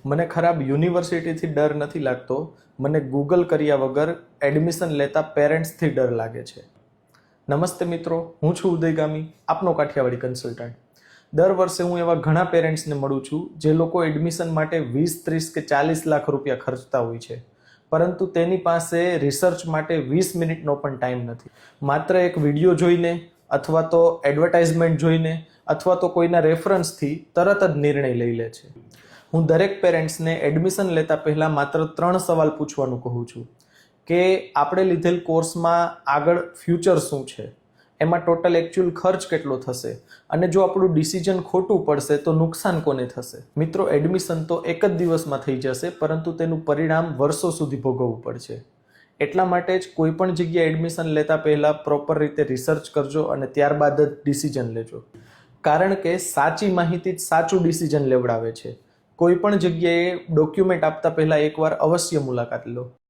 મને ખરાબ યુનિવર્સિટીથી ડર નથી લાગતો, મને ગૂગલ કર્યા વગર એડમિશન લેતા પેરેન્ટ્સથી ડર લાગે છે. નમસ્તે મિત્રો, હું છું ઉદયગામી, આપનો કાઠિયાવાડી કન્સલ્ટન્ટ. દર વર્ષે હું એવા ઘણા પેરેન્ટ્સને મળું છું જે લોકો એડમિશન માટે 20, 30 કે 40 લાખ રૂપિયા ખર્ચતા હોય છે, પરંતુ તેની પાસે રિસર્ચ માટે 20 મિનિટનો પણ ટાઈમ નથી. માત્ર એક વિડીયો જોઈને અથવા તો એડવર્ટાઇઝમેન્ટ જોઈને અથવા તો કોઈના રેફરન્સથી તરત જ નિર્ણય લઈ લે છે. હું દરેક પેરેન્ટ્સને એડમિશન લેતા પહેલાં માત્ર 3 સવાલ પૂછવાનું કહું છું કે આપણે લીધેલ કોર્સમાં આગળ ફ્યુચર શું છે, એમાં ટોટલ એકચ્યુઅલ ખર્ચ કેટલો થશે અને જો આપણું ડિસિઝન ખોટું પડશે તો નુકસાન કોને થશે. મિત્રો, એડમિશન તો એક જ દિવસમાં થઈ જશે, પરંતુ તેનું પરિણામ વર્ષો સુધી ભોગવવું પડશે. એટલા માટે જ કોઈ પણ જગ્યાએ એડમિશન લેતા પહેલાં પ્રોપર રીતે રિસર્ચ કરજો અને ત્યારબાદ જ ડિસિઝન લેજો, કારણ કે સાચી માહિતી જ સાચું ડિસિઝન લેવડાવે છે. કોઈ પણ જગ્યાએ ડોક્યુમેન્ટ આપતા પહેલા એકવાર અવશ્ય મુલાકાત લો.